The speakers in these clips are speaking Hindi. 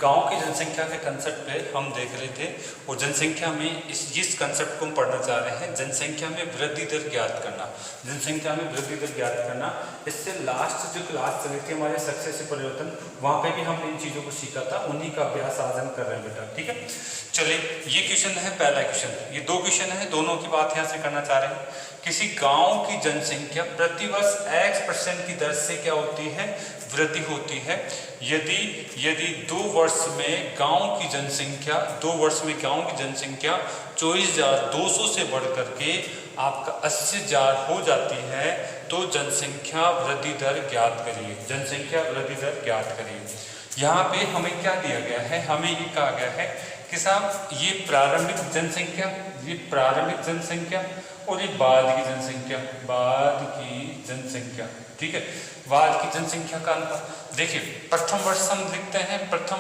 गांव की जनसंख्या के कंसेप्ट पे हम देख रहे थे और जनसंख्या में जिस कंसेप्ट को हम पढ़ना चाह रहे हैं, जनसंख्या में वृद्धि दर ज्ञात करना। जनसंख्या में वृद्धि दर ज्ञात करना, इससे लास्ट जो क्लास चली थी हमारे सक्सेसिव परिवर्तन, वहाँ पे भी हमने इन चीज़ों को सीखा था, उन्हीं का अभ्यास आज हम कर रहे हैं बेटा। ठीक है, चलिए ये क्वेश्चन है, पहला क्वेश्चन, ये दो क्वेश्चन है, दोनों की बात यहाँ से करना चाह रहे हैं। किसी गांव की जनसंख्या प्रतिवर्ष X% की दर से क्या होती है, वृद्धि होती है। यदि 2 वर्ष में गांव की जनसंख्या 24,200 से बढ़कर के आपका 80,000 हो जाती है, तो जनसंख्या वृद्धि दर ज्ञात करिए। जनसंख्या वृद्धि दर ज्ञात करिए। यहाँ पे हमें क्या दिया गया है, हमें ये कहा गया है कि साहब ये प्रारंभिक जनसंख्या और ये बाद की जनसंख्या, ठीक है, बाद की जनसंख्या का अनुपात। देखिए प्रथम वर्ष हम लिखते हैं, प्रथम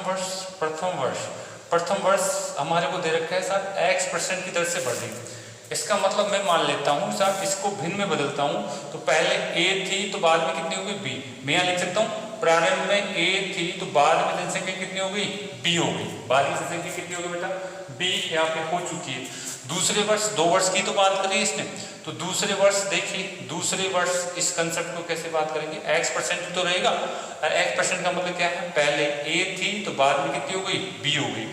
वर्ष हमारे को दे रखा है साहब X% की दर से बढ़ रही है। इसका मतलब मैं मान लेता हूँ साहब, इसको भिन्न में बदलता हूँ, तो पहले A थी तो बाद में कितनी हो गई B। मैं यहाँ लिख सकता हूँ प्रारंभ में A थी तो बाद में जनसंख्या कितनी हो गई, B हो गई। बाद की जनसंख्या कितनी हो गई बेटा, B यहाँ पे हो चुकी है। दूसरे वर्ष, 2 वर्ष की तो बात करी इसने, तो दूसरे वर्ष देखिए, दूसरे वर्ष इस कंसेप्ट को कैसे बात करेंगे, X% तो रहेगा, और X% का मतलब क्या है, पहले A थी तो बाद में कितनी हो गई, B हो गई।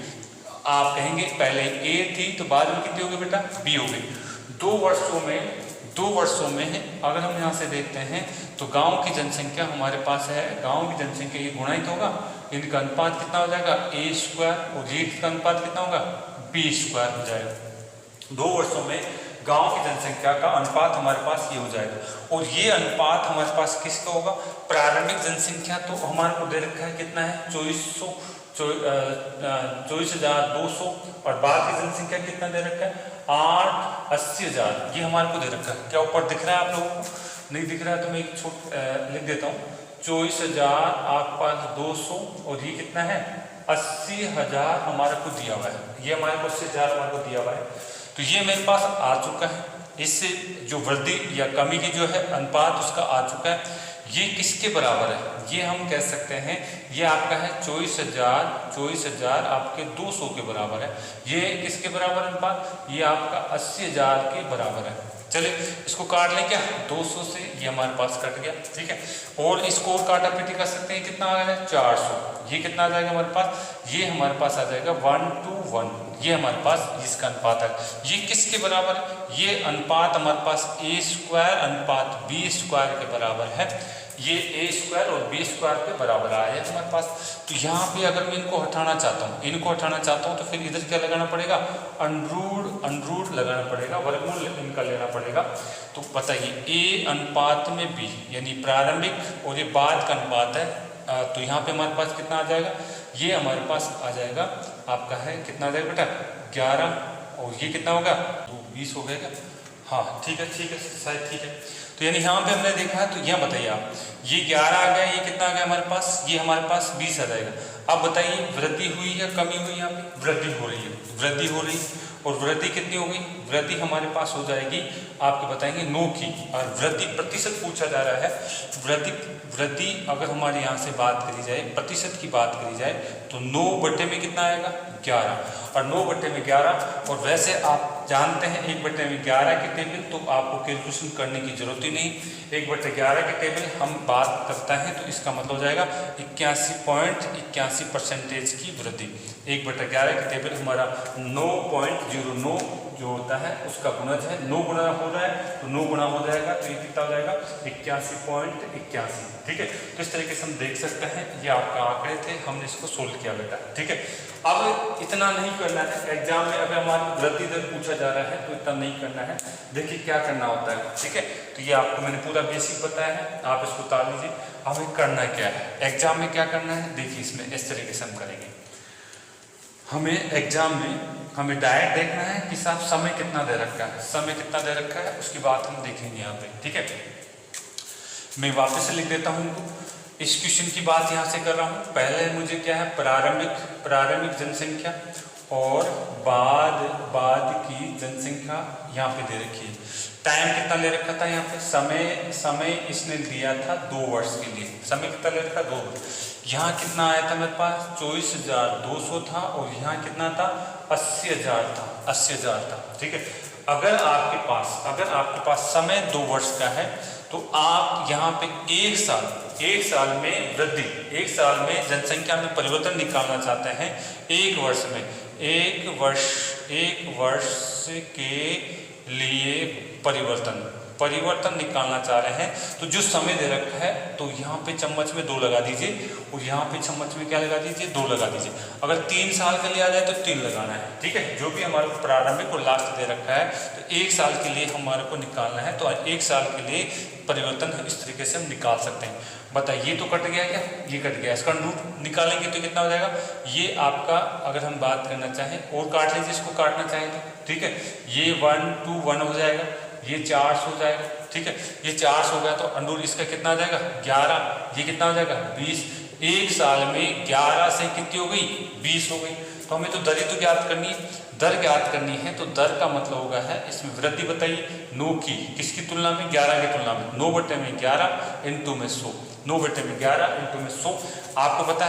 आप कहेंगे पहले A थी तो बाद में कितनी हो गई बेटा, B हो गई। 2 वर्षों में है। अगर हम यहाँ से देखते हैं तो गांव की जनसंख्या हमारे पास है, गांव की जनसंख्या ये गुणित होगा, इनका अनुपात कितना हो जाएगा A² और ये का अनुपात कितना होगा B² हो जाएगा। 2 वर्षों में गांव की जनसंख्या का अनुपात हमारे पास ये हो जाएगा, और ये अनुपात हमारे पास किसका होगा, प्रारंभिक जनसंख्या तो हमारे को दे रखा है कितना है 24,200 और बाद की जनसंख्या कितना दे रखा है 80,000, ये हमारे को दे रखा है। क्या ऊपर दिख रहा है आप लोगों को, नहीं दिख रहा है तो मैं एक लिख देता हूँ, 24,000 आपके पास 200 और ये कितना है 80,000 हमारे को दिया हुआ है, ये हमारे को 80,000 हमारे को दिया हुआ है। तो ये मेरे पास आ चुका है, इससे जो वृद्धि या कमी की जो है अनुपात उसका आ चुका है। ये किसके बराबर है, ये हम कह सकते हैं ये आपका है 24,000 आपके 200 के बराबर है। ये किसके बराबर अनुपात, ये आपका 80,000 के बराबर है। चलिए इसको काट लें क्या, 200 से ये हमारे पास कट गया, ठीक है, और इसको और काटा पीटी कर सकते हैं, कितना आ गया 400, ये कितना आ जाएगा हमारे पास, ये हमारे पास आ जाएगा 1:1, ये हमारे पास इसका अनुपात है। ये किसके बराबर है, ये अनुपात हमारे पास A² अनुपात B² के बराबर है, ये A² और B² के बराबर आया है हमारे पास। तो यहाँ पे अगर मैं इनको हटाना चाहता हूँ तो फिर इधर क्या लगाना पड़ेगा, अंडरूट लगाना पड़ेगा, वर्गमूल इनका लेना पड़ेगा। तो बताइए A अनुपात में B यानी प्रारंभिक और ये बाद का अनुपात है, तो यहाँ पे हमारे पास कितना आ जाएगा, ये हमारे पास आ जाएगा आपका है कितना आ जाएगा बेटा 11, और ये कितना होगा 20 हो गएगा। हाँ ठीक है शायद ठीक है। तो यानी यहाँ पे हमने देखा है, तो यहाँ बताइए आप, ये 11 आ गया, ये कितना आ गया हमारे पास, ये हमारे पास 20 आ जाएगा। अब बताइए वृद्धि हुई या कमी हुई, यहाँ पे वृद्धि हो रही है, और वृद्धि कितनी होगी, वृद्धि हमारे पास हो जाएगी आपके बताएंगे 9 की, और वृद्धि प्रतिशत पूछा जा रहा है। वृद्धि अगर हमारे यहाँ से बात करी जाए, प्रतिशत की बात करी जाए, तो 9 में कितना आएगा 11, और 9 में 11, और वैसे आप जानते हैं 1/11 की टेबल तो आपको कैलकुलेशन करने की जरूरत ही नहीं। 1/11 की टेबल हम बात करते हैं तो इसका मतलब हो जाएगा 81.81% की वृद्धि। 1/11 की टेबल हमारा 9.09 जो होता है उसका गुणज है, 9 गुना हो रहा है तो 9 गुना हो जाएगा, तो ये कितना हो जाएगा 81.81, ठीक है। तो इस तरीके से हम देख सकते हैं, ये आपका आंकड़े थे, हमने इसको सोल्व किया बेटा, ठीक है। अब इतना नहीं करना है, एग्जाम में अगर हमारी वृद्धि दर पूछा जा रहा है तो इतना नहीं करना है। देखिए क्या करना होता है, ठीक है, तो ये आपको मैंने पूरा बेसिक बताया है, आप इसको उतार लीजिए। हमें करना क्या है, एग्जाम में क्या करना है, देखिए इसमें इस तरीके से हम करेंगे। हमें एग्जाम में हमें डायरेक्ट देखना है कि साहब समय कितना दे रखा है, उसकी बात हम देखेंगे यहाँ पे, ठीक है। मैं वापस से लिख देता हूँ इनको, इस क्वेश्चन की बात यहाँ से कर रहा हूँ। पहले मुझे क्या है प्रारंभिक जनसंख्या और बाद की जनसंख्या यहाँ पे दे रखी है। टाइम कितना ले रखा था यहाँ पे, समय इसने दिया था 2 वर्ष के लिए, समय कितना ले रखा 2 वर्ष। यहाँ कितना आया था मेरे पास 24,200 था और यहाँ कितना था 80,000 था, 80,000 था। ठीक है, अगर आपके पास समय 2 वर्ष का है तो आप यहाँ पे एक साल में वृद्धि, एक साल में जनसंख्या में परिवर्तन निकालना चाहते हैं, एक वर्ष के लिए परिवर्तन निकालना चाह रहे हैं। तो जो समय दे रखा है तो यहाँ पे चम्मच में 2 लगा दीजिए और यहाँ पे चम्मच में क्या लगा दीजिए 2 लगा दीजिए। अगर 3 साल के लिए आ जाए तो 3 लगाना है। ठीक है, जो भी हमारे को प्रारंभिक और लास्ट दे रखा है तो 1 साल के लिए हमारे को निकालना है, तो 1 साल के लिए परिवर्तन इस तरीके से हम निकाल सकते हैं। बताइए, ये तो कट गया क्या, ये कट गया, इसका रूट निकालेंगे तो कितना हो जाएगा, ये आपका अगर हम बात करना चाहें और काट लीजिए, इसको काटना चाहें तो ठीक है, ये 1 2 1 हो जाएगा, ये 400 हो जाएगा। ठीक है, ये 400 हो गया तो अंडूर इसका कितना आ जाएगा 11, ये कितना हो जाएगा 20। 1 साल में 11 से कितनी हो गई 20 हो गई। तो हमें तो दर ही तो ज्ञात करनी है, दर ज्ञात करनी है तो दर का मतलब होगा है इसमें वृद्धि बताइए 9 की, किसकी तुलना में 11 की तुलना में, 9 बटे में 11 इंटू में 100, 9 बटे में 11 इंटू में 100। आपको पता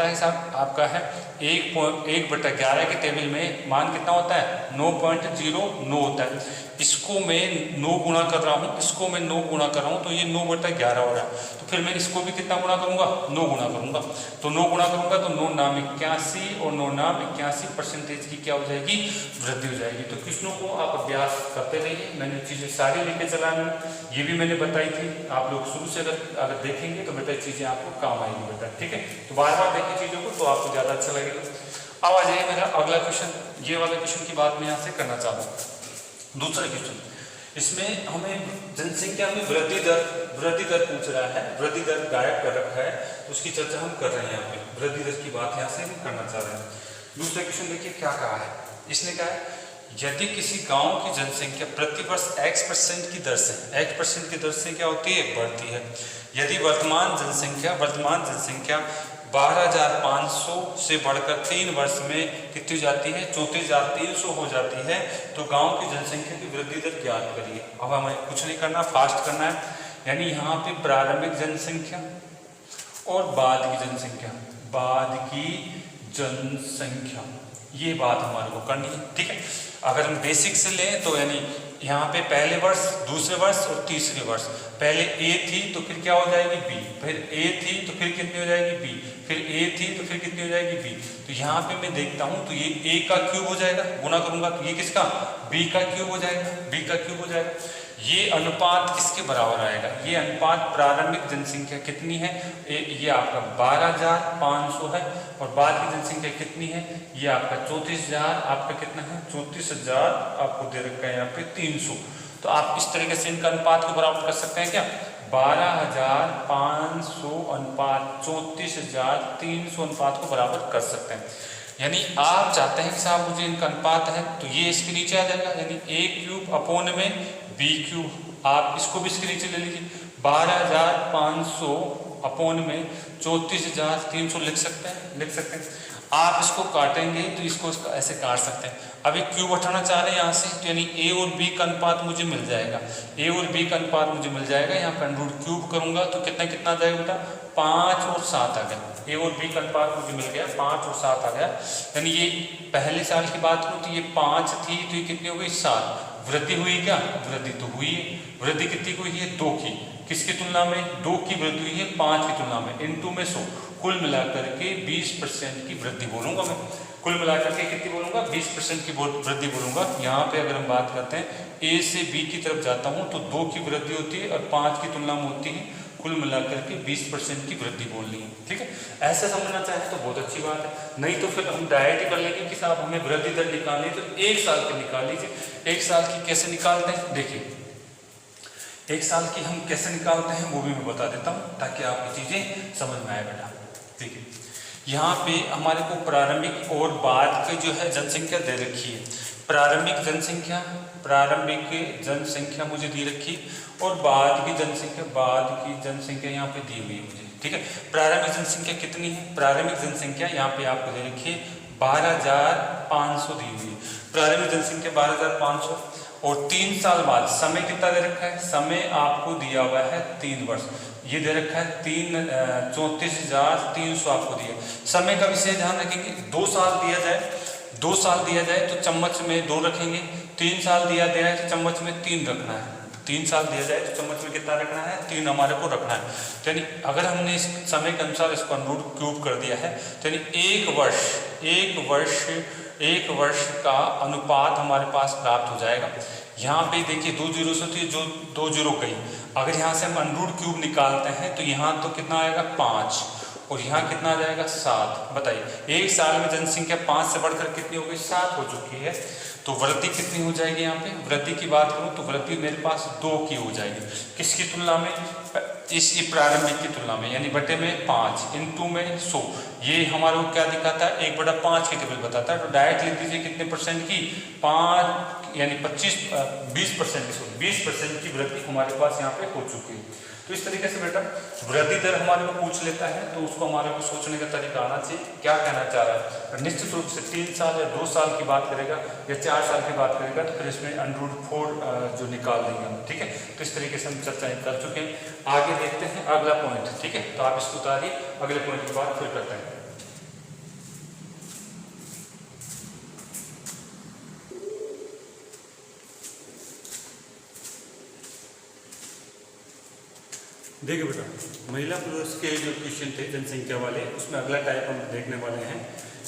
है साहब, आपका है 1/11 के टेबल में मान कितना होता है 9.09 होता है। इसको मैं 9 गुणा कर रहा हूँ, इसको मैं 9 गुणा कर रहा हूँ तो ये 9/11 हो रहा है। तो फिर मैं इसको भी कितना गुणा करूँगा 9 गुणा करूँगा, तो 9 गुणा करूँगा तो 9 नाम 81 और 9 नाम 81% की क्या हो जाएगी वृद्धि हो जाएगी। तो क्वेश्चनों को आप अभ्यास करते रहिए, मैंने चीज़ें सारी लेके चला हूँ, ये भी मैंने बताई थी। आप लोग शुरू से अगर देखेंगे तो बेटा चीज़ें आपको काम आएगी बेटा। ठीक है, तो बार बार देखिए चीज़ों को तो आपको ज़्यादा अच्छा लगेगा। अब आ जाइए मेरा अगला क्वेश्चन, ये वाला क्वेश्चन की बात मैं यहाँ से करना चाहता हूँ। दूसरा क्वेश्चन, इसमें हमें जनसंख्या में वृद्धि दर पूछ रहा है, वृद्धि दर गायब कर रखा है, तो उसकी चर्चा हम कर रहे हैं यहाँ पे, वृद्धि दर की बात यहाँ से हम करना चाह रहे हैं। दूसरा क्वेश्चन देखिए क्या कहा है, इसने कहा है यदि किसी गांव की जनसंख्या प्रतिवर्ष x% की दर से, x% की दर से क्या होती है बढ़ती है, यदि वर्तमान जनसंख्या 12,500 से बढ़कर 3 वर्ष में कितनी जाती है 34,300 हो जाती है, तो गांव की जनसंख्या की वृद्धि दर ज्ञात करिए। अब हमें कुछ नहीं करना, फास्ट करना है, यानी यहाँ पे प्रारंभिक जनसंख्या और बाद की जनसंख्या ये बात हमारे को करनी है। ठीक है, अगर हम बेसिक से लें तो यानी यहाँ पे पहले वर्ष, दूसरे वर्ष और तीसरे वर्ष, पहले ए थी तो फिर क्या हो जाएगी बी, फिर ए थी तो फिर कितनी हो जाएगी बी, फिर ए थी तो फिर कितनी हो जाएगी बी। तो यहाँ पे मैं देखता हूँ तो ये ए का क्यूब हो जाएगा, गुना करूंगा तो ये किसका बी का क्यूब हो जाएगा, ये अनुपात किसके बराबर आएगा, ये अनुपात प्रारंभिक जनसंख्या कितनी है, ये आपका 12,500 है और बाद की जनसंख्या कितनी है, ये आपका 34,000, आपका कितना है 34,000 आपको दे रखा है यहाँ पे 300। तो आप इस तरीके से इनका अनुपात को बराबर कर सकते हैं क्या, 12,500 अनुपात 34,300 अनुपात को बराबर कर सकते हैं। यानी आप चाहते हैं कि साहब मुझे इनका अनुपात है तो ये इसके नीचे आ जाएगा, यानी ए क्यूब अपॉन में बी क्यूब, आप इसको भी इसके नीचे ले लीजिए, 12,500 अपॉन में 34,300 लिख सकते हैं। आप इसको काटेंगे तो इसको ऐसे काट सकते हैं। अभी क्यूब उठाना चाह रहे हैं यहाँ से, तो यानी ए और बी का अनुपात मुझे मिल जाएगा, यहाँ पर रूट क्यूब करूंगा तो कितना आ जाएगा बेटा 5 और 7 आ गया, ए और बी का अनुपात मुझे मिल गया 5 और 7 आ गया। यानी ये पहले साल की बात करूँ तो ये 5 थी तो ये कितनी हो गई 7। वृद्धि हुई क्या, वृद्धि तो हुई है, वृद्धि कितनी हुई है 2 की, किसकी तुलना में 2 की वृद्धि हुई है 5 की तुलना में, इनटू में 100, कुल मिलाकर के 20% की वृद्धि बोलूंगा मैं, कुल मिलाकर के कितनी बोलूंगा 20% की वृद्धि बोलूंगा। यहाँ पे अगर हम बात करते हैं ए से बी की तरफ जाता हूँ तो 2 की वृद्धि होती है और 5 की तुलना में होती है, कुल मिलाकर के 20% की वृद्धि बोलनी है। ठीक है, ऐसा समझना चाहे तो बहुत अच्छी बात है, नहीं तो फिर हम डायरेक्ट ही कर लेंगे कि साहब हमें वृद्धि दर निकालनी तो 1 साल की निकाल लीजिए। 1 साल की कैसे निकालते हैं, देखिए 1 साल की हम कैसे निकालते हैं वो भी मैं बता देता हूँ ताकि आपकी चीजें समझ में आए बेटा। देखिए यहाँ पे हमारे को प्रारंभिक और बाद की जो है जनसंख्या दे रखी है, प्रारंभिक जनसंख्या मुझे दी रखी और बाद की जनसंख्या यहाँ पे दी हुई है मुझे। ठीक है, प्रारंभिक जनसंख्या कितनी है, प्रारंभिक जनसंख्या यहाँ पे आपको दे रखी है 12,500 दी हुई है, प्रारंभिक जनसंख्या 12,500 और 3 साल बाद समय कितना दे रखा है, समय आपको दिया हुआ है 3 वर्ष, ये दे रखा है 34,300 आपको दिया। समय का विषय ध्यान रखेंगे, 2 साल दिया जाए, 2 साल दिया जाए तो चम्मच में 2 रखेंगे, 3 साल दिया गया है तो चम्मच में 3 रखना है, 3 साल दिया जाए तो चम्मच में कितना रखना है, 3 हमारे को रखना है। तो यानी अगर हमने इस समय के अनुसार इसको अनुरूप क्यूब कर दिया है तो यानी एक वर्ष का अनुपात हमारे पास प्राप्त हो जाएगा। यहाँ पे देखिए 2 जीरो से थी, जो 2 जीरो गई, अगर यहाँ से हम अनुरूप क्यूब निकालते हैं तो यहाँ तो कितना आएगा 5 और यहाँ कितना आ जाएगा 7। बताइए एक साल में जनसंख्या 5 से बढ़कर कितनी हो गई, 7 हो चुकी है। तो वृद्धि कितनी हो जाएगी, यहाँ पे वृद्धि की बात करूँ तो वृद्धि मेरे पास 2 की हो जाएगी। किसकी तुलना में, इस प्रारंभिक की तुलना में, यानी बटे में 5 इंटू में 100। ये हमारे को क्या दिखाता है, 1/5 की टेबल बताता है। तो डायरेक्ट लिख दीजिए कितने परसेंट की, 5 यानी 20% की वृद्धि हमारे पास यहाँ पे हो चुकी है। तो इस तरीके से बेटा वृद्धि दर हमारे को पूछ लेता है तो उसको हमारे को सोचने का तरीका आना चाहिए, क्या कहना चाह रहा है। निश्चित रूप से 3 साल या 2 साल की बात करेगा या 4 साल की बात करेगा तो फिर इसमें √4 जो निकाल देंगे हम, ठीक है। तो इस तरीके से हम चर्चाएं कर चुके हैं। आगे देखते हैं अगला पॉइंट, ठीक है। तो आप इसको उतारिए, अगले पॉइंट की बात फिर करते हैं। देखिए बेटा, महिला पुरुष के जो क्वेश्चन थे जनसंख्या वाले, उसमें अगला टाइप हम देखने वाले हैं।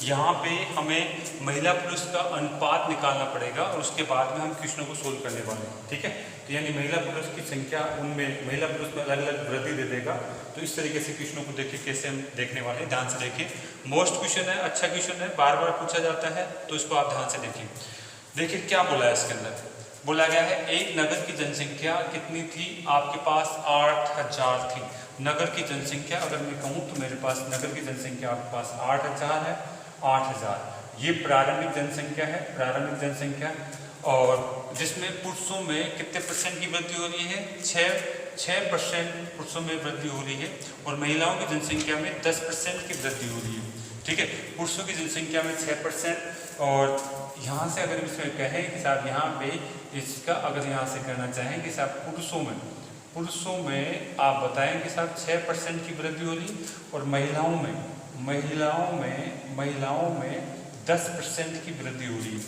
यहाँ पे हमें महिला पुरुष का अनुपात निकालना पड़ेगा और उसके बाद में हम क्वेश्चनों को सोल्व करने वाले हैं, ठीक है। तो यानी महिला पुरुष की संख्या, उनमें महिला पुरुष में अलग अलग वृद्धि दे देगा। तो इस तरीके से क्वेश्चनों को देखिए कैसे हम देखने वाले हैं, ध्यान से देखिए। मोस्ट क्वेश्चन है, अच्छा क्वेश्चन है, बार बार पूछा जाता है, तो इसको आप ध्यान से देखिए। देखिए क्या बोला है इसके अंदर, बोला गया है एक नगर की जनसंख्या कितनी थी, आपके पास 8,000 थी। नगर की जनसंख्या अगर मैं कहूँ तो मेरे पास नगर की जनसंख्या आपके पास 8,000 है, 8,000 ये प्रारंभिक जनसंख्या है, प्रारंभिक जनसंख्या। और जिसमें पुरुषों में कितने परसेंट की वृद्धि हो रही है, 6% पुरुषों में वृद्धि हो रही है और महिलाओं की जनसंख्या में 10% की वृद्धि हो रही है, ठीक है। पुरुषों की जनसंख्या में 6% और यहाँ से अगर इसमें कहें कि साहब यहाँ पे इसका अगर यहाँ से कहना चाहें कि साहब पुरुषों में आप बताएं कि साहब 6% की वृद्धि हो रही और महिलाओं में 10% की वृद्धि हो रही है।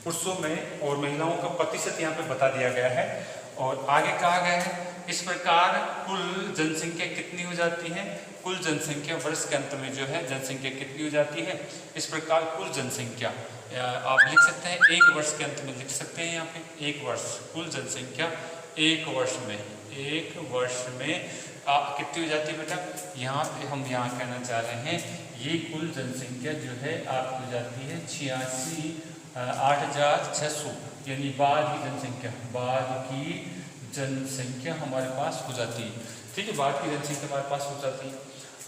पुरुषों में और महिलाओं का प्रतिशत यहाँ पे बता दिया गया है और आगे कहा गया है इस प्रकार कुल जनसंख्या कितनी हो जाती है, कुल जनसंख्या वर्ष के अंत में जो है जनसंख्या कितनी हो जाती है। इस प्रकार कुल जनसंख्या आप लिख सकते हैं, एक वर्ष के अंत में लिख सकते हैं यहाँ पे एक वर्ष, कुल जनसंख्या एक वर्ष में कितनी हो जाती है बेटा। यहाँ पे हम यहाँ कहना चाह रहे हैं ये कुल जनसंख्या जो है आपकी हो जाती है 8,600, यानी बाद की जनसंख्या हमारे पास हो जाती है, ठीक है। बाद की जनसंख्या हमारे पास हो जाती है।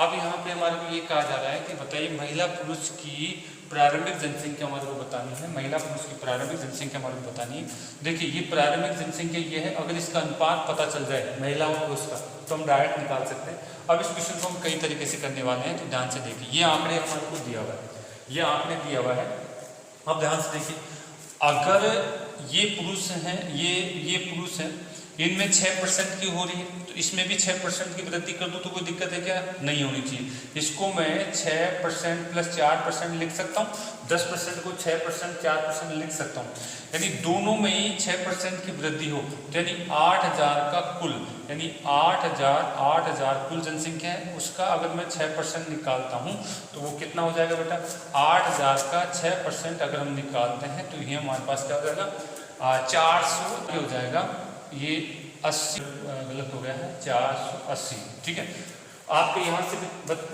अब यहाँ पे हमारे को ये कहा जा रहा है कि बताइए महिला पुरुष की प्रारंभिक जनसंख्या हमारे को बतानी है, महिला पुरुष की प्रारंभिक जनसंख्या हमारे को बतानी है। देखिए ये प्रारंभिक जनसंख्या ये है, अगर इसका अनुपात पता चल जाए महिला और पुरुष का तो हम डायरेक्ट निकाल सकते हैं। अब इस क्वेश्चन को हम कई तरीके से करने वाले हैं, तो ध्यान से देखिए। ये आंकड़े हमारे को दिया हुआ है, ये आंकड़े दिया हुआ है। अब ध्यान से देखिए, अगर ये पुरुष हैं, ये पुरुष हैं, इनमें 6% की हो रही है तो इसमें भी 6% की वृद्धि कर दूं तो कोई दिक्कत है क्या, नहीं होनी चाहिए। इसको मैं 6% प्लस 4% लिख सकता हूँ, 10% को 6% 4% लिख सकता हूँ, यानी दोनों में ही 6% की वृद्धि हो तो यानी 8,000 का कुल, यानी 8,000 कुल जनसंख्या है, उसका अगर मैं 6% निकालता हूँ तो वो कितना हो जाएगा बेटा, 8,000 का 6% अगर हम निकालते हैं तो ये हमारे पास क्या हो जाएगा 400 हो जाएगा, ये 80 गलत हो गया है 480, ठीक है। आपके यहाँ से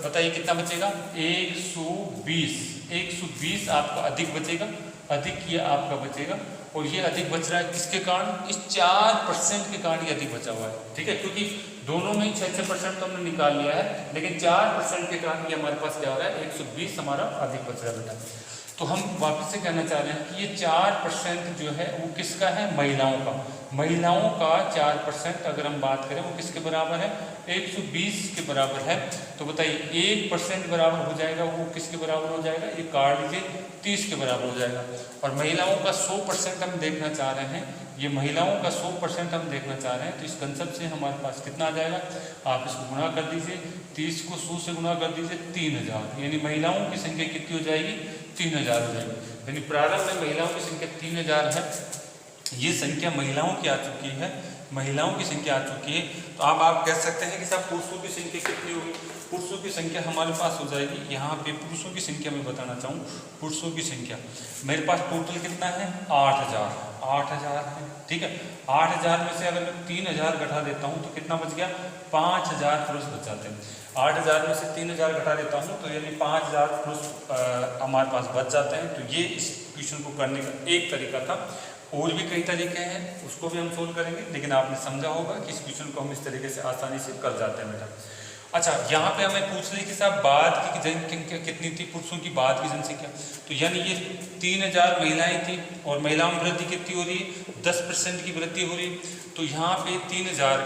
बताइए कितना बचेगा, 120 आपका अधिक बचेगा, अधिक ये आपका बचेगा और ये अधिक बच रहा है किसके कारण, इस 4% के कारण ये अधिक बचा हुआ है, ठीक है। क्योंकि दोनों में ही 6% तो हमने निकाल लिया है, लेकिन 4% के कारण ये हमारे पास क्या हो रहा है 120 हमारा अधिक बच रहा है बेटा। तो तो हम वापस से कहना चाह रहे हैं कि ये 4% जो है वो किसका है, महिलाओं का। महिलाओं का 4% अगर हम बात करें वो किसके बराबर है, 120 के बराबर है। तो बताइए 1% बराबर हो जाएगा, वो किसके बराबर हो जाएगा, ये काट लीजिए 30 के बराबर हो जाएगा। और महिलाओं का 100% हम देखना चाह रहे हैं, ये महिलाओं का 100% हम देखना चाह रहे हैं। तो इस कंसेप्ट से हमारे पास कितना आ जाएगा, आप इसको गुणा कर दीजिए, 30 को 100 से गुणा कर दीजिए 3000, यानी महिलाओं की संख्या कितनी हो जाएगी, 3000 हो जाएगी। यानी प्रारंभ में महिलाओं की संख्या 3000 है, ये संख्या महिलाओं की आ चुकी है, महिलाओं की संख्या आ चुकी है। तो अब आप कह सकते हैं कि साहब पुरुषों की संख्या कितनी होगी, पुरुषों की संख्या हमारे पास हो जाएगी, यहाँ पे पुरुषों की संख्या मैं बताना चाहूँ, पुरुषों की संख्या मेरे पास टोटल कितना है, 8000 है, ठीक है। 8000 में से अगर मैं 3000 घटा देता हूँ तो कितना बच गया, 5000 पुरुष बच जाते हैं। 8000 में से 3000 घटा देता हूँ तो यानी 5000 पुरुष हमारे पास बच जाते हैं। तो ये इस क्वेश्चन को करने का एक तरीका था, और भी कई तरीके हैं, उसको भी हम सोल्व करेंगे, लेकिन आपने समझा होगा कि इस क्वेश्चन को हम इस तरीके से आसानी से कर जाते हैं बेटा। अच्छा, यहाँ पे हमें पूछ रही कि साहब बाद की जनसंख्या कितनी थी, पुरुषों की बाद की जनसंख्या, तो यानी ये 3000 महिलाएं थी और महिलाओं में वृद्धि कितनी हो रही है, 10% की वृद्धि हो रही है। तो यहाँ पे 3000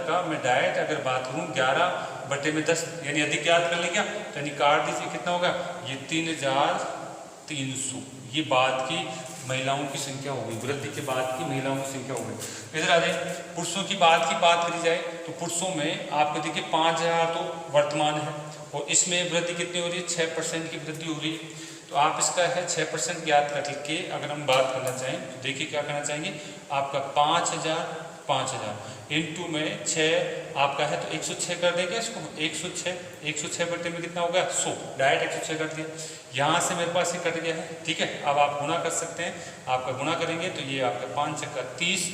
का मैं डायरेक्ट अगर बात करूँ 11/10 यानी अधिक याद कर लेंगे, यानी काट दीजिए, कितना होगा, ये 3300, ये बाद की महिलाओं की संख्या हो गई, वृद्धि के बाद की महिलाओं की संख्या हो गई। इधर आ जाए, पुरुषों की बात करी जाए तो पुरुषों में आपको देखिए 5000 तो वर्तमान है, और इसमें वृद्धि कितनी हो रही है, 6% की वृद्धि हो रही है। तो आप इसका है 6% ज्ञात करके अगर हम बात करना चाहें तो देखिए क्या करना चाहेंगे, आपका 5000 इंटू में 6 आपका है, तो 106 कर देंगे इसको, 106 बटे में कितना होगा, 100, डायरेक्ट 106 कर दिया। यहाँ से मेरे पास ये कट गया है, ठीक है। अब आप गुणा कर सकते हैं, आपका गुणा करेंगे तो ये आपका 5 × 30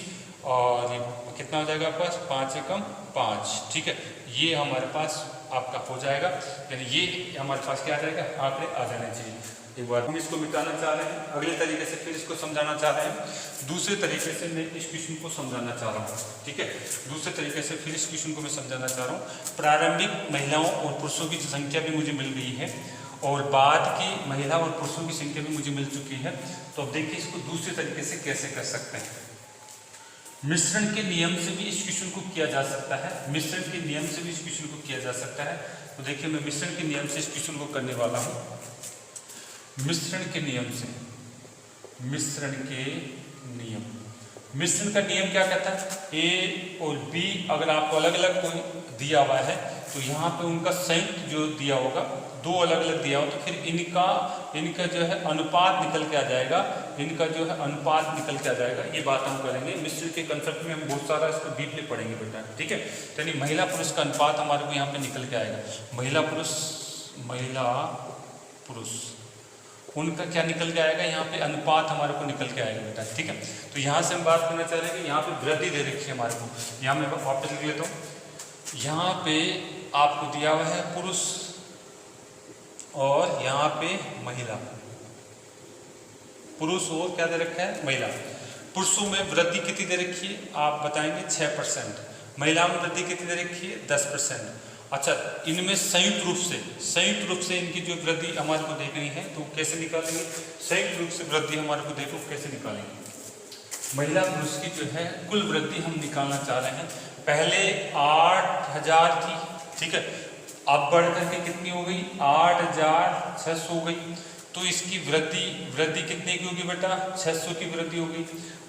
और ये कितना हो जाएगा आपके पास, 5 × 5, ठीक है। ये हमारे पास आपका हो जाएगा, यानी ये हमारे पास क्या आ जाएगा, आंकड़े आ जाने चाहिए। एक बार हम इसको मिटाना चाह रहे हैं, अगले तरीके से फिर इसको समझाना चाह रहे हैं, दूसरे तरीके से मैं इस क्वेश्चन को समझाना चाह रहा हूँ, ठीक है। दूसरे तरीके से फिर इस क्वेश्चन को मैं समझाना चाह रहा हूँ। प्रारंभिक महिलाओं और पुरुषों की संख्या भी मुझे मिल गई है और बाद की महिला और पुरुषों की संख्या भी मुझे मिल चुकी है। तो अब देखिए इसको दूसरे तरीके से कैसे कर सकते हैं। मिश्रण के नियम से भी इस क्वेश्चन को किया जा सकता है, मिश्रण के नियम से भी इस क्वेश्चन को किया जा सकता है। तो देखिए मैं मिश्रण के नियम से इस क्वेश्चन को करने वाला हूँ। मिश्रण के नियम से, मिश्रण के नियम, मिश्रण का नियम क्या कहता है, ए और बी अगर आपको अलग अलग कोई दिया हुआ है तो यहाँ पे उनका संयुक्त जो दिया होगा, दो अलग अलग दिया हो तो फिर इनका जो है अनुपात निकल के आ जाएगा, इनका जो है अनुपात निकल के आ जाएगा। ये बात हम करेंगे मिश्रण के कंसेप्ट में, हम बहुत सारा इसको डीपली पढ़ेंगे बेटा, ठीक है। यानी महिला पुरुष का अनुपात हमारे को यहाँ पे निकल के आएगा, महिला पुरुष उनका क्या निकल के आएगा, यहाँ पे अनुपात हमारे को निकल के आएगा बेटा, ठीक है। तो यहाँ से हम बात करना चाह रहे हैं कि यहाँ पे वृद्धि दे रखी है हमारे को, यहाँ मैं वापस लिख लेता हूँ। यहाँ पे आपको दिया हुआ है पुरुष और यहाँ पे महिला, पुरुष और क्या दे रखा है, महिला। पुरुषों में वृद्धि कितनी दे रखी है, आप बताएंगे 6%, महिलाओं में वृद्धि कितनी दे रखी है, 10%। अच्छा, इनमें संयुक्त रूप से इनकी जो वृद्धि हमारे को देखनी है तो कैसे निकालेंगे, संयुक्त रूप से वृद्धि हमारे को देखो कैसे निकालेंगे। महिला पुरुष की जो है कुल वृद्धि हम निकालना चाह रहे हैं। पहले 8000 थी, ठीक है, अब बढ़ करके कितनी हो गई, 8600 हो गई। तो इसकी वृद्धि कितने की होगी बेटा, 600 की वृद्धि होगी।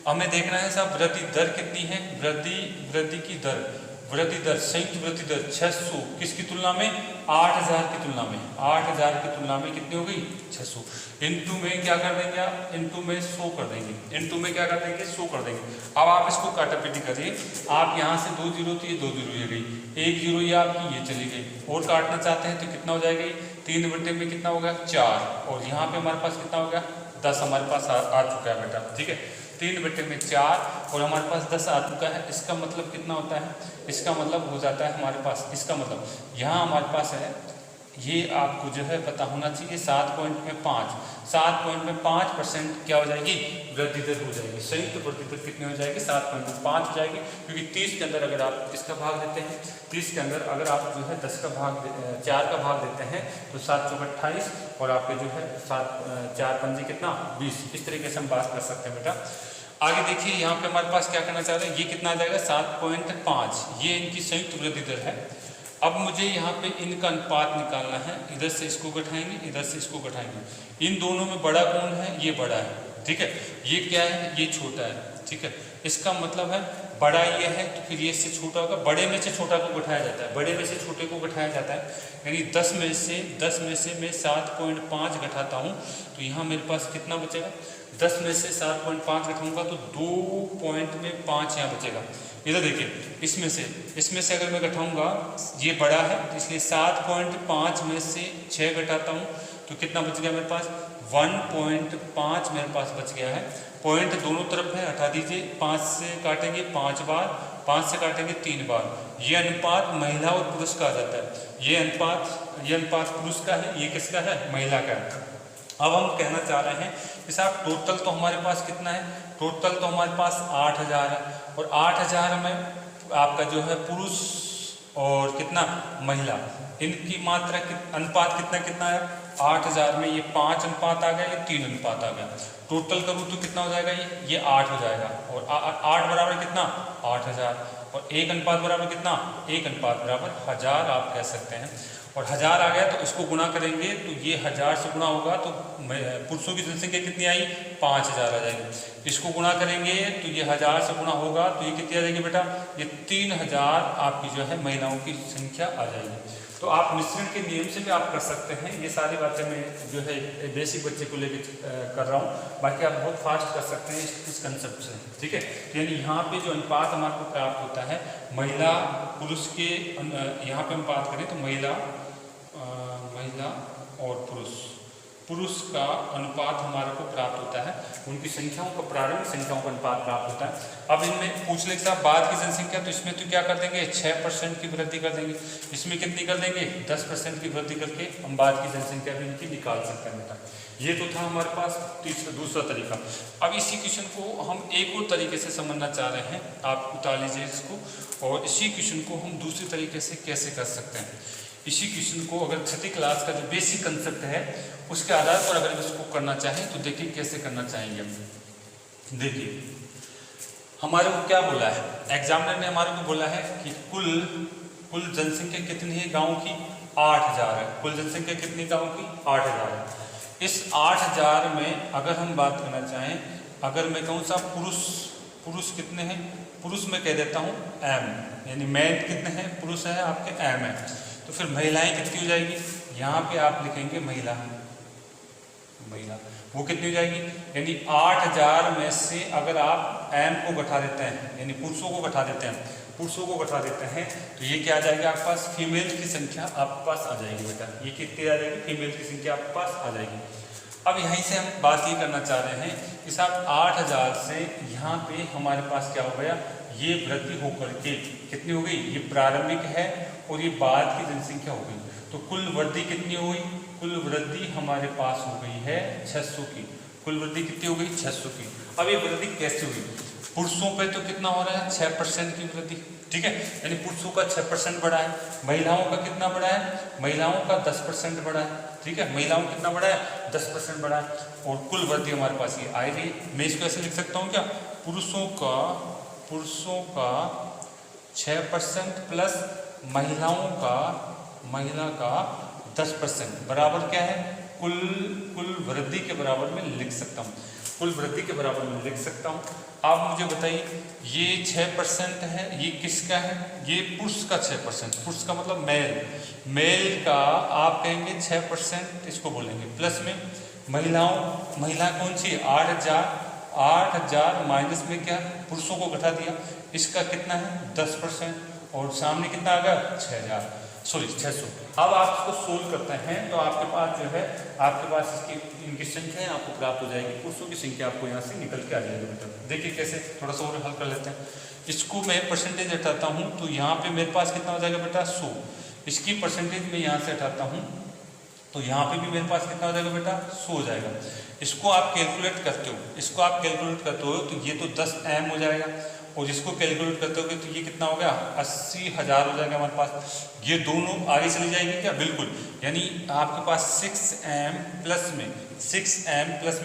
हमें देखना है साहब वृद्धि दर कितनी है, वृद्धि की दर, वृद्धि दर, संयुक्त वृद्धि दर 600 किसकी तुलना में, 8000 की तुलना में, 8000 की तुलना में कितनी हो गई, 600। इनटू में क्या कर देंगे आप, इनटू में 100 कर देंगे, इनटू में क्या कर देंगे, 100 कर देंगे। अब आप इसको काटापीटी करिए, आप यहाँ से 2 जीरो थी, 2 जीरो ये गई, 1 जीरो ये आपकी ये चली गई, और काटना चाहते हैं तो कितना हो जाएगा, 3 बटे में कितना होगा, 4, और यहाँ पे हमारे पास कितना हो गया, 10 हमारे पास आ चुका है बेटा, ठीक है। 3 बटे में 4 और हमारे पास 10 आ चुका है। इसका मतलब कितना होता है, इसका मतलब हो जाता है हमारे पास, इसका मतलब यहाँ हमारे पास है, ये आपको जो है पता होना चाहिए। 7.5% क्या हो जाएगी, वृद्धि दर हो जाएगी। संयुक्त वृद्धि दर कितनी हो जाएगी, 7.5 हो जाएगी, क्योंकि 30 के अंदर अगर आप इसका भाग देते हैं, 30 के अंदर अगर आप जो है 10 का भाग 4 का भाग देते हैं तो 7 चौक 28 और आपके जो है 4 पंजी कितना 20। इस तरीके से हम बात कर सकते हैं बेटा। आगे देखिए यहाँ पे हमारे पास क्या करना चाह रहे हैं, ये कितना आ जाएगा 7.5, ये इनकी संयुक्त वृद्धि दर है। अब मुझे यहाँ पे इनका अनुपात निकालना है, इधर से इसको घटाएंगे, इधर से इसको घटाएंगे। इन दोनों में बड़ा कौन है, ये बड़ा है, ठीक है, ये क्या है, ये छोटा है, ठीक है। इसका मतलब है बड़ा ये है तो फिर ये इससे छोटा होगा, बड़े में से छोटा को घटाया जाता है, बड़े में से छोटे को घटाया जाता है। यानी 10 में से मैं 7.5 घटाता हूँ तो यहाँ मेरे पास कितना बचेगा, 10 में से 7.5 घटाऊंगा तो 2.5 यहाँ बचेगा। इधर देखिए, इसमें से अगर मैं घटाऊंगा, ये बड़ा है तो इसलिए 7.5 में से 6 घटाता हूँ तो कितना बच गया मेरे पास, 1.5 मेरे पास बच गया है। पॉइंट दोनों तरफ है, हटा दीजिए, 5 से काटेंगे 5 बार, 5 से काटेंगे 3 बार। ये अनुपात महिला और पुरुष का आ जाता है। ये अनुपात पुरुष का है, ये किसका है, महिला का है। अब हम कहना चाह रहे हैं कि साहब टोटल तो हमारे पास कितना है, टोटल तो हमारे पास 8000 है और 8000 में आपका जो है पुरुष और कितना महिला, इनकी मात्रा अनुपात कितना है, 8000 में ये 5 अनुपात आ गया, ये 3 अनुपात आ गया। टोटल करूँ तो कितना हो जाएगा, ये 8 हो जाएगा और 8 बराबर कितना 8000 और 1 अनुपात बराबर कितना, 1 अनुपात बराबर 1000 आप कह सकते हैं। और 1000 आ गया तो इसको गुणा करेंगे तो ये 1000 से गुणा होगा तो पुरुषों की जनसंख्या कितनी आई, 5000 आ जाएगी। इसको गुणा करेंगे तो ये 1000 से गुणा होगा तो ये कितनी आ जाएगी बेटा, ये 3000 आपकी जो है महिलाओं की संख्या आ जाएगी। तो आप मिश्रण के नियम से भी आप कर सकते हैं। ये सारी बातें मैं जो है बेसिक बच्चे को लेकर कर रहा हूँ, बाकी आप बहुत फास्ट कर सकते हैं इस कंसेप्ट से, ठीक है। यानी यहाँ पे जो अनुपात हमारे को प्राप्त होता है महिला पुरुष के, यहाँ पे हम बात करें तो महिला और पुरुष का अनुपात हमारे को प्राप्त होता है, उनकी संख्याओं का प्रारंभिक संख्याओं का अनुपात प्राप्त होता है। अब इनमें पूछ ले साहब बाद की जनसंख्या, तो इसमें तो क्या कर देंगे 6% की वृद्धि कर देंगे, इसमें कितनी कर देंगे 10% की वृद्धि करके हम बाद की जनसंख्या भी इनकी निकाल सकते हैं बेटा। ये तो था हमारे पास दूसरा तरीका। अब इसी क्वेश्चन को हम एक और तरीके से समझना चाह रहे हैं, आप उतार लीजिए इसको, और इसी क्वेश्चन को हम दूसरी तरीके से कैसे कर सकते हैं। इसी क्वेश्चन को अगर छठी क्लास का जो बेसिक कंसेप्ट है उसके आधार पर अगर इसको करना चाहें तो देखिए कैसे करना चाहेंगे हम। देखिए हमारे को क्या बोला है, एग्जामिनर ने हमारे को बोला है कि कुल जनसंख्या कितनी है गांव की, 8000 है। कुल जनसंख्या कितनी गांव की, 8000 है। इस 8000 में अगर हम बात करना चाहें, अगर मैं कहूँ साहब पुरुष कितने हैं, पुरुष में कह देता हूँ m, यानी मैन कितने हैं, पुरुष है आपके m है। तो फिर महिलाएं कितनी हो जाएगी, यहाँ पे आप लिखेंगे महिला, वो कितनी हो जाएगी, यानी 8000 में से अगर आप m को घटा देते हैं, यानी पुरुषों को घटा देते हैं तो ये क्या आ जाएगा आपके पास, फीमेल की संख्या आपके पास आ जाएगी बेटा। ये कितनी आ जाएगी, फीमेल की संख्या आपके पास आ जाएगी। अब यहीं से हम बात ये करना चाह रहे हैं कि साहब 8000 से यहाँ पे हमारे पास क्या हो गया, ये वृद्धि होकर के कितनी हो गई, ये प्रारंभिक है और ये बाद की जनसंख्या हो गई। तो कुल वृद्धि कितनी हुई, कुल वृद्धि हमारे पास हो गई है 600 की। कुल वृद्धि कितनी हो गई, 600 की। अब ये वृद्धि कैसे हुई, पुरुषों पे तो कितना हो रहा है 6% की वृद्धि, ठीक है, यानी पुरुषों का 6% बढ़ा है। महिलाओं का कितना बढ़ा है, महिलाओं का 10% बढ़ा है, ठीक है, महिलाओं का कितना बढ़ा है 10% बढ़ा है। और कुल वृद्धि हमारे पास ये आई रही। मैं इसको ऐसे लिख सकता हूँ क्या, पुरुषों का 6% प्लस महिला का 10% बराबर क्या है, कुल वृद्धि के बराबर में लिख सकता हूँ, कुल वृद्धि के बराबर में लिख सकता हूँ। आप मुझे बताइए ये 6% है, ये किसका है, ये पुरुष का 6%, पुरुष का मतलब मेल का आप कहेंगे 6%, इसको बोलेंगे प्लस में महिला कौन सी 8000 माइनस में क्या पुरुषों को घटा दिया, इसका कितना है 10% और सामने कितना आ गया 600। अब आप इसको सोल्व करते हैं तो आपके पास जो है इनकी संख्या आपको प्राप्त हो जाएगी, पुरुषों की संख्या आपको यहाँ से निकल के आ जाएगी बेटा। देखिए कैसे, थोड़ा सा और हल कर लेते हैं। इसको मैं परसेंटेज हटाता हूँ तो यहाँ पे मेरे पास कितना हो जाएगा बेटा 100, इसकी परसेंटेज मैं यहाँ से हटाता हूँ तो यहाँ पे भी मेरे पास कितना हो जाएगा बेटा 100 हो जाएगा। इसको आप कैलकुलेट करते हो तो ये तो 10m हो जाएगा, और इसको कैलकुलेट करते हो तो ये कितना हो गया 80,000 हो जाएगा हमारे पास। ये दोनों आगे चली जाएगी क्या, बिल्कुल, यानी आपके पास 6m प्लस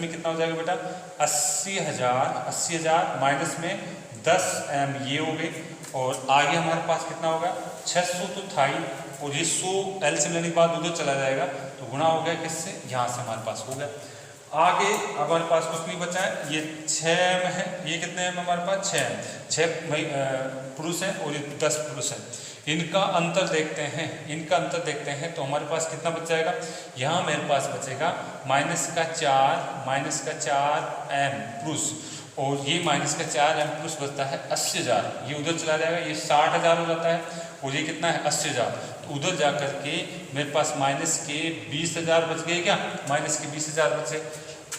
में कितना हो जाएगा बेटा 80,000 माइनस में 10m ये हो गए, और आगे हमारे पास कितना होगा 600 तो था ही, और ये 100 एलसीएम लेने के बाद उधर चला जाएगा तो गुणा हो गया किससे, यहाँ से हमारे पास हो गया। आगे हमारे पास कुछ नहीं बचा है, ये 6 में है, ये कितने हैं हमारे पास 6 पुरुष हैं और ये 10 पुरुष हैं। इनका अंतर देखते हैं तो हमारे पास कितना बच जाएगा, यहाँ मेरे पास बचेगा -4m पुरुष, और ये -4m पुरुष बचता है 80,000, ये उधर चला जाएगा, ये 60,000 हो जाता है, और ये कितना है 80,000, तो उधर जा कर के मेरे पास -20,000 बच गए क्या, -20,000 बचे।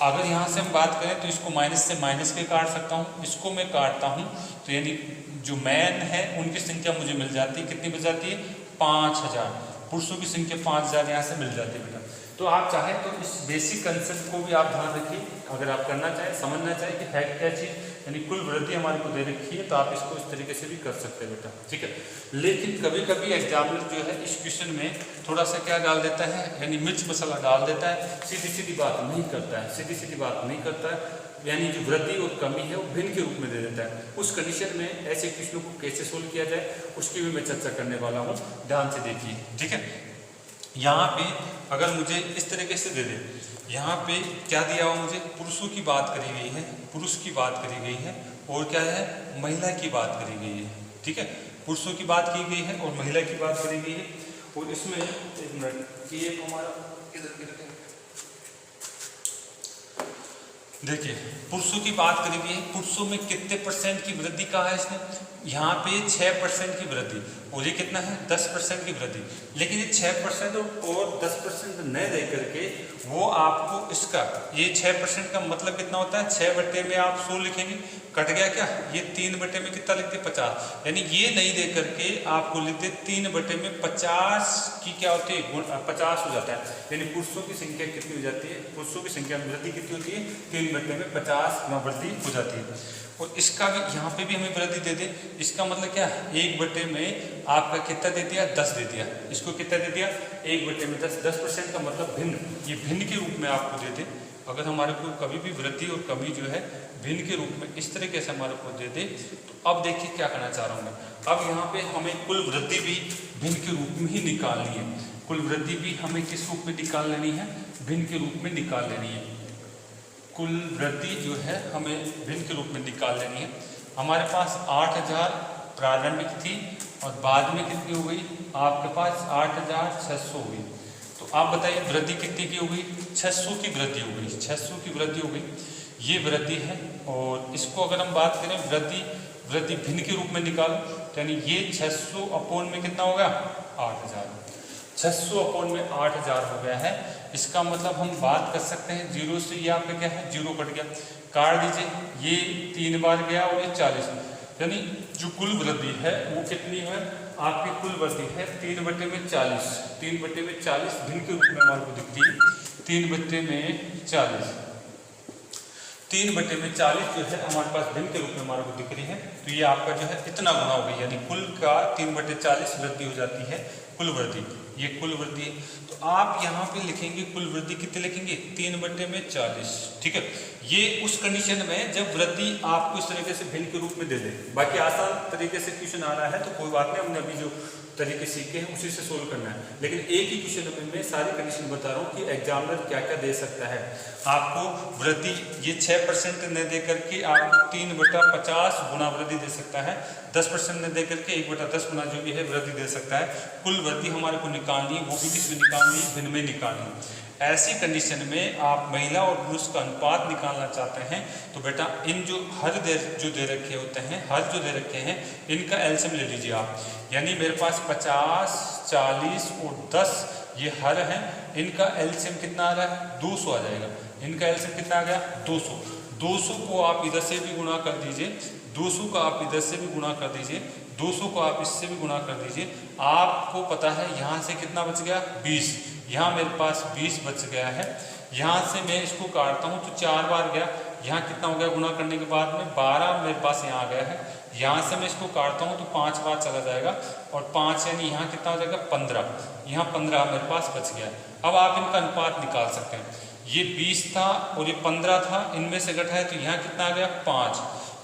अगर यहाँ से हम बात करें तो इसको माइनस से माइनस के काट सकता हूँ, इसको मैं काटता हूँ तो यानी जो मैन है उनकी संख्या मुझे मिल जाती है, कितनी बच जाती है 5,000, पुरुषों की संख्या 5,000 यहाँ से मिल जाती है बेटा। तो आप चाहें तो इस बेसिक कंसेप्ट को भी आप ध्यान रखिए, अगर आप करना चाहें, समझना चाहें कि है क्या चीज़, यानी कुल वृद्धि हमारे को दे रखी है तो आप इसको इस तरीके से भी कर सकते हैं बेटा, ठीक है। लेकिन कभी कभी एग्जामिनर जो है इस क्वेश्चन में थोड़ा सा क्या डाल देता है, यानी मिर्च मसाला डाल देता है, सीधी बात नहीं करता है, यानी जो वृद्धि और कमी है वो भिन्न के रूप में दे देता है। उस कंडीशन में ऐसे क्वेश्चनों को कैसे सोल्व किया जाए उसकी भी मैं चर्चा करने वाला हूँ, ध्यान से देखिए, ठीक है। यहाँ पे अगर मुझे इस तरीके से दे दे, यहाँ पे क्या दिया हुआ मुझे, पुरुषों की बात करी गई है, पुरुष की बात करी गई है, और क्या है महिला की बात करी गई है, ठीक है, पुरुषों की बात की गई है और महिला की बात करी गई है। और इसमें एक मिनट, ये हमारा इधर देखिए, पुरुषों की बात करी गई है, पुरुषों में कितने % की वृद्धि कहा है इसने, यहाँ पे 6% की वृद्धि, और ये कितना है 10% की वृद्धि। लेकिन ये 6% और 10% न दे करके वो आपको इसका ये 6% का मतलब कितना होता है, 6 बटे में आप 100 लिखेंगे, कट गया क्या, ये 3 बटे में कितना लिखते 50, यानी ये नहीं दे करके आपको लिखते 3 बटे में 50 की क्या होती है 50 हो जाता है, यानी पुरुषों की संख्या कितनी हो जाती है, पुरुषों की संख्या में वृद्धि कितनी होती है 3 बटे में 50 में वृद्धि हो जाती है। और इसका भी यहाँ पे भी हमें वृद्धि दे दे, इसका मतलब क्या, 1 बटे में आपका कितना दे दिया 10 दे दिया, इसको कितना दे दिया 1 बटे में 10% का मतलब भिन्न, ये भिन्न के रूप में आपको दे दे। अगर हमारे को कभी भी वृद्धि और कमी जो है भिन्न के रूप में इस तरीके से हमारे को दे दे, तो अब देखिए क्या करना चाह रहा हूँ मैं, अब यहाँ पे हमें कुल वृद्धि भी भिन्न के रूप में ही निकालनी है, कुल वृद्धि भी हमें किस रूप में निकाल लेनी है, भिन्न के रूप में निकाल लेनी है। कुल वृद्धि जो है हमें भिन्न के रूप में निकाल लेनी है। हमारे पास 8,000 प्रारंभिक थी और बाद में कितनी हो गई, आपके पास 8,600 हो गई। तो आप बताइए वृद्धि कितनी की हो गई, 600 की वृद्धि हो गई, 600 की वृद्धि हो गई, ये वृद्धि है। और इसको अगर हम बात करें वृद्धि भिन्न के रूप में निकालो, तो यानी ये 600 अपॉन में कितना हो गया 8,000, 600 अपॉन में 8,000 हो गया है। इसका मतलब हम बात कर सकते हैं, जीरो से ये आपका क्या है, जीरो कट गया, काट दीजिए, ये 3 बार गया और ये 40, यानी जो कुल वृद्धि है वो कितनी है, आपकी कुल वृद्धि है 3 बटे में 40, 3 बटे में 40 भिन्न के रूप में हमारे को दिखती है, 3 बटे में 40, 3 बटे में 40 जो है हमारे पास भिन्न के रूप में हमारे को दिख रही है। तो ये आपका जो है इतना गुना हो गई, यानी कुल का 3 बटे 40 वृद्धि हो जाती है, कुल वृद्धि, ये कुल वृद्धि है। तो आप यहाँ पे लिखेंगे कुल वृद्धि कितने लिखेंगे 3 बटे में 40, ठीक है। ये उस कंडीशन में जब वृद्धि आपको इस तरीके से भिन्न के रूप में दे दे, बाकी आसान तरीके से क्वेश्चन आ रहा है तो कोई बात नहीं, हमने अभी जो तरीके सीखे हैं उसी से सोल्व करना है। लेकिन एक ही क्वेश्चन में मैं सारी कंडीशन बता रहा हूँ कि एग्जामिनर क्या क्या दे सकता है आपको। वृद्धि ये 6% न दे करके आपको 3 बटा 50 गुना वृद्धि दे सकता है, 10% न दे करके 1 बटा 10 गुना जो भी है वृद्धि दे सकता है। कुल वृद्धि हमारे को निकालनी, वो भी किसमें निकालनी, भिन्न में निकालनी। ऐसी कंडीशन में आप महिला और पुरुष का अनुपात निकालना चाहते हैं तो बेटा इन जो हर जो दे रखे होते हैं, हर जो दे रखे हैं इनका एलसीएम ले लीजिए आप। यानी मेरे पास 50, 40 और 10 ये हर हैं, इनका एलसीएम कितना आ रहा है 200 आ जाएगा। इनका एलसीएम कितना आ गया 200। 200 को आप इधर से भी गुणा कर दीजिए, 200 का आप इधर से भी गुणा कर दीजिए, 200 को आप इससे भी गुणा कर दीजिए। आपको पता है यहाँ से कितना बच गया 20, यहाँ मेरे पास 20 बच गया है। यहाँ से मैं इसको काटता हूँ तो 4 बार गया, यहाँ कितना हो गया गुणा करने के बाद में 12 मेरे पास यहाँ आ गया है। यहाँ से मैं इसको काटता हूँ तो 5 बार चला जाएगा और 5 यानी यहाँ कितना हो जाएगा 15, यहाँ 15 मेरे पास बच गया। अब आप इनका अनुपात निकाल सकते हैं। ये 20 था और ये 15 था, इनमें से घटाए तो यहाँ कितना आ गया 5,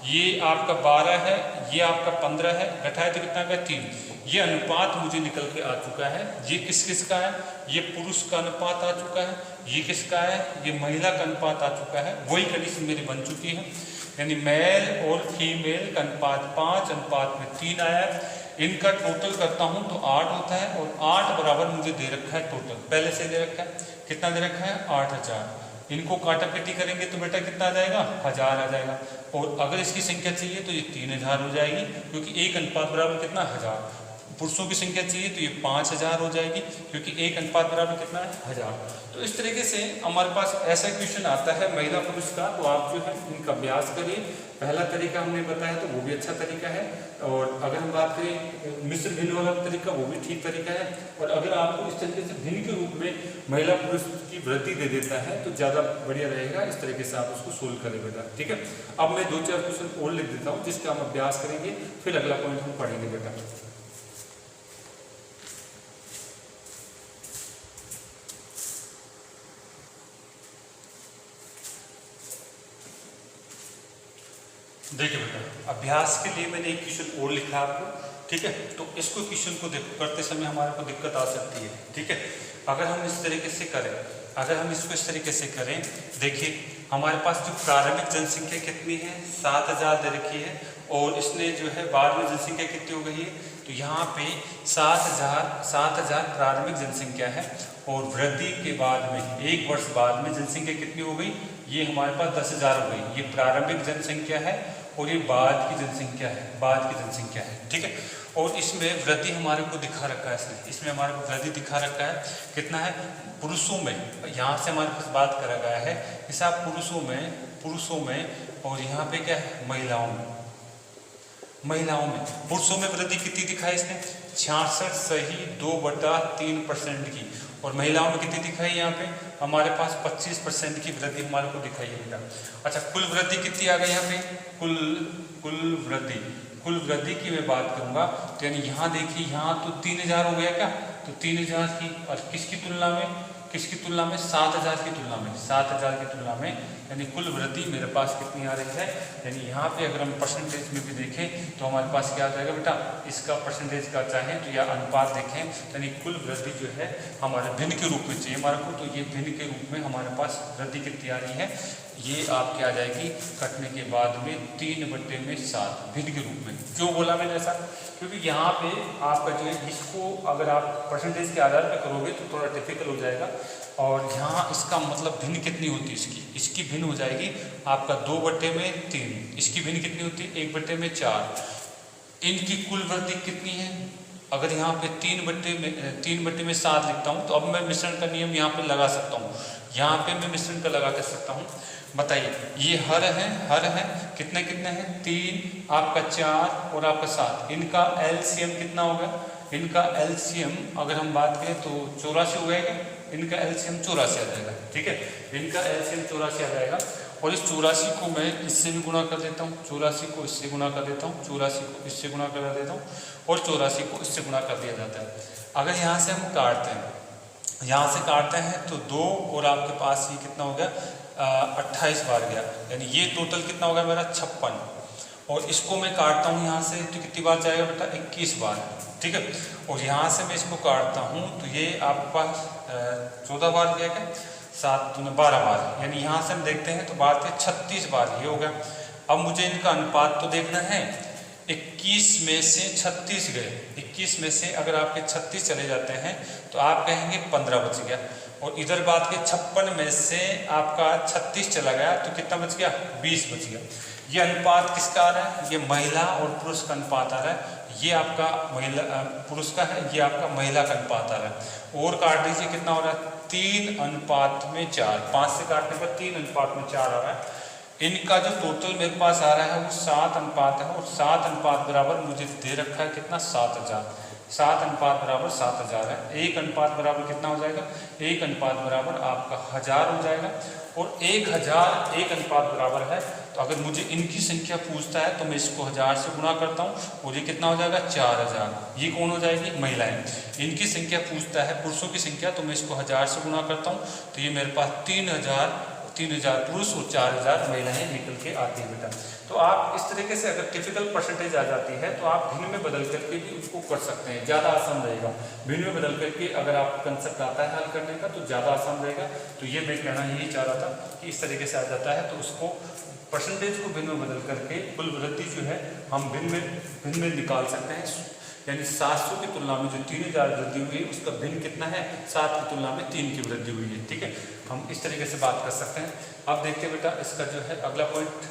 ये आपका 12 है, ये आपका 15 है, घटाए तो कितना आ गया 3। ये अनुपात मुझे निकल के आ चुका है। ये किस किस का है, ये पुरुष का अनुपात आ चुका है, ये किसका है, ये महिला का अनुपात आ चुका है। वही कंडीशन मेरी बन चुकी है, यानी मेल और फीमेल का अनुपात 5:3 आया है। इनका टोटल करता हूं तो 8 होता है और 8 बराबर मुझे दे रखा है टोटल, पहले से दे रखा है, कितना दे रखा है 8000। इनको काटापीटी करेंगे तो बेटा कितना आ जाएगा 1000 आ जाएगा। और अगर इसकी संख्या चाहिए तो ये 3000 हो जाएगी, क्योंकि एक अनुपात बराबर कितना 1000। पुरुषों की संख्या चाहिए तो ये 5000 हो जाएगी, क्योंकि एक अनुपात बराबर कितना है 1000। तो इस तरीके से हमारे पास ऐसा क्वेश्चन आता है महिला पुरुष का, तो आप जो है इनका अभ्यास करिए। पहला तरीका हमने बताया तो वो भी अच्छा तरीका है, और अगर हम बात करें मिश्र भिन्न वाला तरीका वो भी ठीक तरीका है। और अगर आपको इस तरीके से भिन्न के रूप में महिला पुरुष की वृद्धि दे देता है तो ज़्यादा बढ़िया रहेगा। इस तरीके से आप उसको सोल्व करें बेटा, ठीक है। अब मैं 2-4 क्वेश्चन और लिख देता हूँ जिसका हम अभ्यास करेंगे, फिर अगला पॉइंट हम पढ़ेंगे बेटा। देखिए बेटा, अभ्यास के लिए मैंने एक क्वेश्चन और लिखा आपको, ठीक है। तो इसको क्वेश्चन को देखो करते समय हमारे को दिक्कत आ सकती है, ठीक है। अगर हम इस तरीके से करें, अगर हम इसको इस तरीके से करें, देखिए हमारे पास जो प्रारंभिक जनसंख्या कितनी है 7000 दे रखी है, और इसने जो है बाद में जनसंख्या कितनी हो गई है, तो यहाँ पे 7000 प्रारंभिक जनसंख्या है, और वृद्धि के बाद में 1 वर्ष बाद में जनसंख्या कितनी हो गई, ये हमारे पास 10,000 हो गई। ये प्रारंभिक जनसंख्या है और ये बाद की जनसंख्या है, बाद की जनसंख्या है, ठीक है। और इसमें वृद्धि हमारे को दिखा रखा है, इसमें हमारे को वृद्धि दिखा रखा है कितना है पुरुषों में, यहाँ से हमारे पास बात करा गया है इस आप पुरुषों में, और यहाँ पे क्या है महिलाओं में। पुरुषों में वृद्धि कितनी दिखाई इसने 66.2/3% की, और महिलाओं में कितनी दिखाई यहाँ पे हमारे पास 25% की वृद्धि हमारे को दिखाई है बेटा। अच्छा, कुल वृद्धि कितनी आ गई यहाँ पे, कुल वृद्धि की मैं बात करूंगा तो यानी यहाँ देखिए यहाँ तो 3000 हो गया क्या, तो 3000 की, और किसकी तुलना में 7000 की तुलना में यानी कुल वृद्धि मेरे पास कितनी आ रही है। यानी यहाँ पे अगर हम परसेंटेज में भी देखें तो हमारे पास क्या आ जाएगा बेटा, इसका परसेंटेज का चाहें तो या अनुपात देखें, यानी कुल वृद्धि जो है हमारे भिन्न के रूप में चाहिए हमारे को, तो ये भिन्न के रूप में हमारे पास वृद्धि कितनी आ रही है, ये आपके आ जाएगी कटने के बाद में 3/7 भिन्न के रूप में। क्यों बोला मैंने ऐसा, क्योंकि यहाँ पे आपका जो है इसको अगर आप परसेंटेज के आधार पर करोगे तो थोड़ा डिफिकल्ट हो जाएगा, और यहाँ इसका मतलब भिन्न कितनी होती है इसकी भिन्न हो जाएगी आपका 2/3, इसकी भिन्न कितनी होती है 1/4। इनकी कुल वृद्धि कितनी है, अगर यहाँ पे 3/7 लिखता हूँ तो अब मैं मिश्रण का नियम यहाँ पे लगा सकता हूँ, यहाँ पे मैं मिश्रण का लगा कर सकता हूँ। बताइए ये हर है कितने हैं 3, आपका 4 और आपका 7, इनका एलसीएम कितना होगा, इनका एलसीएम अगर हम बात करें तो 84 हो गएगा, इनका एलसीएम 84 आ जाएगा, ठीक है। इनका एलसीएम 84 आ जाएगा, और इस 84 को मैं इससे भी गुणा कर देता हूँ, 84 को इससे गुणा कर देता हूँ, 84 को इससे गुणा कर देता हूँ, और 84 को इससे गुणा कर दिया जाता है। अगर यहाँ से हम काटते हैं तो 2 और आपके पास ये कितना हो गया 28 बार गया, यानी ये टोटल कितना होगा मेरा 56, और इसको मैं काटता हूँ यहाँ से तो कितनी बार जाएगा बेटा 21 बार, ठीक है। और यहाँ से मैं इसको काटता हूँ तो ये आपके पास 14 बार जाएगा, 7 दूनी 12 बार, यानी यहाँ से हम देखते हैं तो बात है 36 बार ये हो गया। अब मुझे इनका अनुपात तो देखना है, 21 में से 36 गए, 21 में से अगर आपके 36 चले जाते हैं तो आप कहेंगे 15 बच गया, और इधर बात के 56 में से आपका 36 चला गया तो कितना बच गया 20 बच गया। ये अनुपात किसका आ रहा है, ये महिला और पुरुष का अनुपात आ रहा है, ये आपका पुरुष का है, ये आपका महिला का अनुपात आ रहा है। और काट दीजिए कितना हो रहा है 3:4, 5 से काटने पर 3:4 आ रहा है। इनका जो टोटल मेरे पास आ रहा है वो 7 अनुपात है, और 7 अनुपात बराबर मुझे दे रखा है कितना 7000। 7 अनुपात बराबर 7000 है। 1 अनुपात बराबर कितना हो जाएगा, 1 अनुपात बराबर आपका 1000 हो जाएगा। और 1000 1 अनुपात बराबर है, तो अगर मुझे इनकी संख्या पूछता है तो मैं इसको 1000 से गुणा करता हूँ और ये कितना हो जाएगा 4000। ये कौन हो जाएगी, महिलाएं। इनकी संख्या पूछता है पुरुषों की संख्या, तो मैं इसको 1000 से गुणा करता हूँ, तो ये मेरे पास 3000 पुरुष और 4000 महिलाएं निकल के आती है बेटा। तो आप इस तरीके से अगर टिपिकल परसेंटेज आ जाती है तो आप भिन्न में बदल करके भी उसको कर सकते हैं, ज़्यादा आसान रहेगा। भिन्न में बदल करके अगर आप कंसेप्ट आता है हल करने का तो ज़्यादा आसान रहेगा। तो ये मैं कहना यही चाह रहा था कि इस तरीके से आ जाता है तो उसको परसेंटेज को भिन्न में बदल करके कुल वृद्धि जो है हम भिन्न में निकाल सकते हैं। यानी 700 की तुलना में जो 3000 वृद्धि हुई है उसका भिन्न कितना है, 7 की तुलना में 3 की वृद्धि हुई है। ठीक है, हम इस तरीके से बात कर सकते हैं। अब देखते हैं बेटा इसका जो है अगला पॉइंट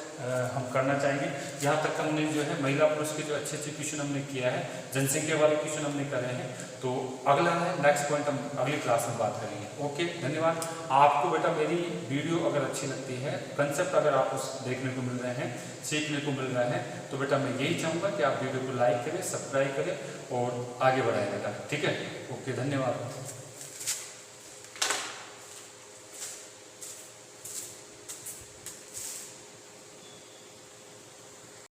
हम करना चाहेंगे। यहाँ तक हमने जो है महिला पुरुष के जो अच्छे क्वेश्चन हमने किया है, जनसंख्या वाले क्वेश्चन हमने करे हैं। तो अगला है नेक्स्ट पॉइंट हम अगली क्लास में बात करेंगे। ओके, धन्यवाद। आपको बेटा मेरी वीडियो अगर अच्छी लगती है, कंसेप्ट अगर आप उस देखने को मिल रहे हैं, सीखने को मिल रहे हैं, तो बेटा मैं यही चाहूँगा कि आप वीडियो को लाइक करें, सब्सक्राइब करें और आगे बढ़ाएं बेटा। ठीक है, ओके, धन्यवाद।